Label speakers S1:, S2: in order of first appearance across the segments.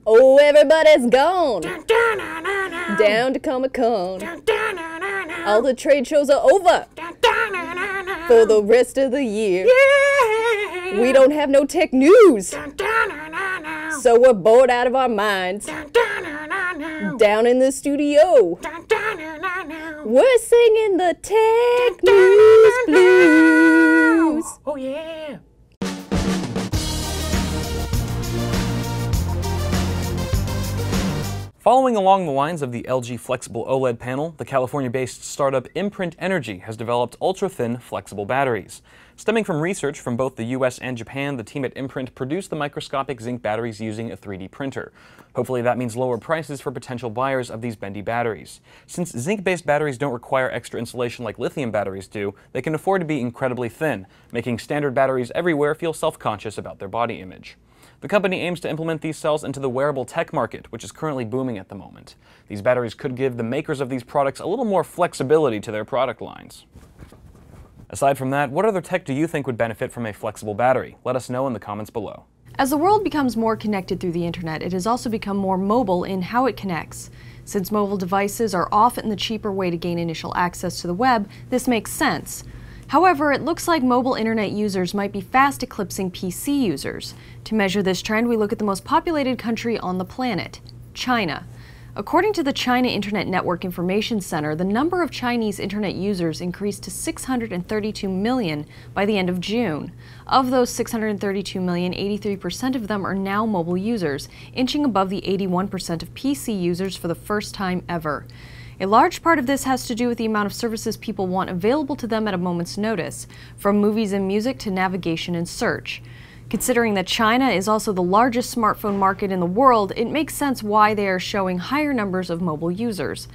S1: Oh, everybody's gone down to Comic-Con. All the trade shows are over for the rest of the year. We don't have no tech news, so we're bored out of our minds. Down in the studio, we're singing the tech news blues.
S2: Oh yeah. Following along the lines of the LG flexible OLED panel, the California-based startup Imprint Energy has developed ultra-thin flexible batteries. Stemming from research from both the US and Japan, the team at Imprint produced the microscopic zinc batteries using a 3D printer. Hopefully that means lower prices for potential buyers of these bendy batteries. Since zinc-based batteries don't require extra insulation like lithium batteries do, they can afford to be incredibly thin, making standard batteries everywhere feel self-conscious about their body image. The company aims to implement these cells into the wearable tech market, which is currently booming at the moment. These batteries could give the makers of these products a little more flexibility to their product lines. Aside from that, what other tech do you think would benefit from a flexible battery? Let us know in the comments below.
S3: As the world becomes more connected through the internet, it has also become more mobile in how it connects. Since mobile devices are often the cheaper way to gain initial access to the web, this makes sense. However, it looks like mobile internet users might be fast eclipsing PC users. To measure this trend, we look at the most populated country on the planet, China. According to the China Internet Network Information Center, the number of Chinese internet users increased to 632 million by the end of June. Of those 632 million, 83% of them are now mobile users, inching above the 81% of PC users for the first time ever. A large part of this has to do with the amount of services people want available to them at a moment's notice, from movies and music to navigation and search. Considering that China is also the largest smartphone market in the world, it makes sense why they are showing higher numbers of mobile users.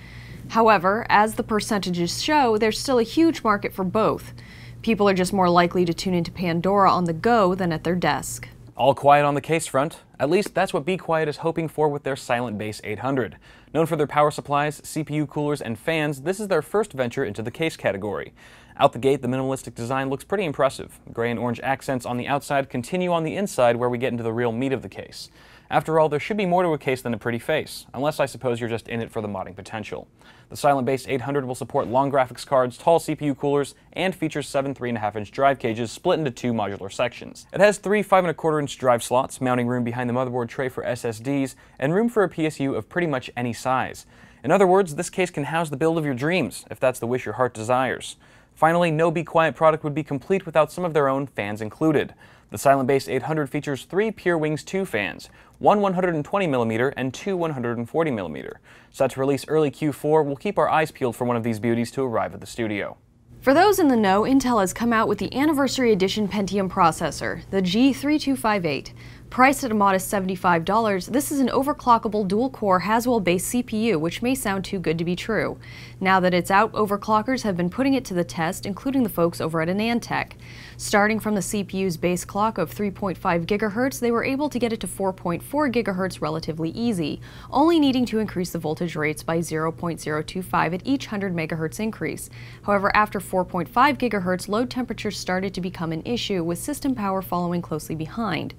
S3: However, as the percentages show, there's still a huge market for both. People are just more likely to tune into Pandora on the go than at their desk.
S2: All quiet on the case front. At least that's what Be Quiet is hoping for with their Silent Base 800. Known for their power supplies, CPU coolers, and fans, this is their first venture into the case category. Out the gate, the minimalistic design looks pretty impressive. Gray and orange accents on the outside continue on the inside where we get into the real meat of the case. After all, there should be more to a case than a pretty face, unless I suppose you're just in it for the modding potential. The Silent Base 800 will support long graphics cards, tall CPU coolers, and features 7 3.5-inch drive cages split into 2 modular sections. It has 3 5.25-inch drive slots, mounting room behind the motherboard tray for SSDs, and room for a PSU of pretty much any size. In other words, this case can house the build of your dreams, if that's the wish your heart desires. Finally, no Be Quiet product would be complete without some of their own fans included. The Silent Base 800 features 3 Pure Wings 2 fans, one 120mm and 2 140mm. Set to release early Q4, we'll keep our eyes peeled for one of these beauties to arrive at the studio.
S3: For those in the know, Intel has come out with the Anniversary Edition Pentium processor, the G3258. Priced at a modest $75, this is an overclockable dual-core Haswell-based CPU, which may sound too good to be true. Now that it's out, overclockers have been putting it to the test, including the folks over at AnandTech. Starting from the CPU's base clock of 3.5 GHz, they were able to get it to 4.4 GHz relatively easy, only needing to increase the voltage rates by 0.025 at each 100 MHz increase. However, after 4.5 GHz, load temperatures started to become an issue, with system power following closely behind.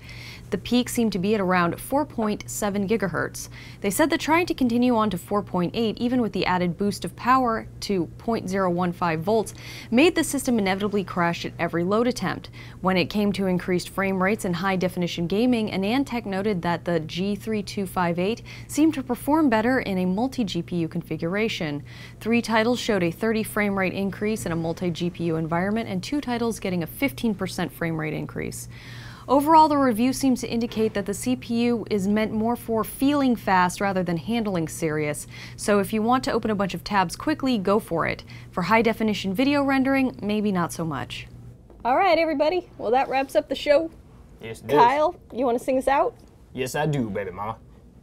S3: The peak seemed to be at around 4.7 GHz. They said that trying to continue on to 4.8, even with the added boost of power to 0.015 volts, made the system inevitably crash at every load attempt. When it came to increased frame rates and high-definition gaming, AnandTech noted that the G3258 seemed to perform better in a multi-GPU configuration. 3 titles showed a 30 frame rate increase in a multi-GPU environment, and 2 titles getting a 15% frame rate increase. Overall, the review seems to indicate that the CPU is meant more for feeling fast rather than handling serious, so if you want to open a bunch of tabs quickly, go for it. For high-definition video rendering, maybe not so much.
S1: Alright everybody, well that wraps up the show.
S2: Yes, it does.
S1: Kyle, you want to sing us out?
S2: Yes, I do, baby mama.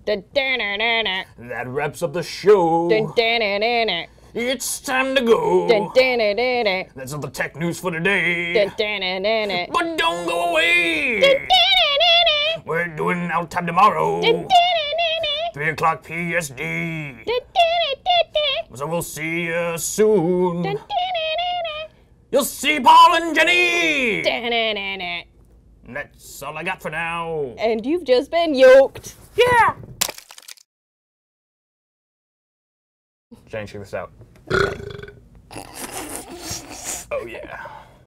S1: Da-da-na-na-na.
S2: That wraps up the show.
S1: Da-da-na-na-na.
S2: It's time to go.
S1: Da-da-na-na-na.
S2: That's all the tech news for today.
S1: Da-da-na-na-na.
S2: But don't go away.
S1: Da-da-na-na-na.
S2: We're doing out time tomorrow.
S1: Da-da-na-na-na.
S2: 3 o'clock PSD.
S1: Da-da-na-na-na.
S2: So we'll see you soon.
S1: Da-da-na-na-na.
S2: You'll see Paul and Jenny.
S1: Da-da-na-na.
S2: And that's all I got for now.
S1: And you've just been yoked.
S2: Yeah! Jane, check this out.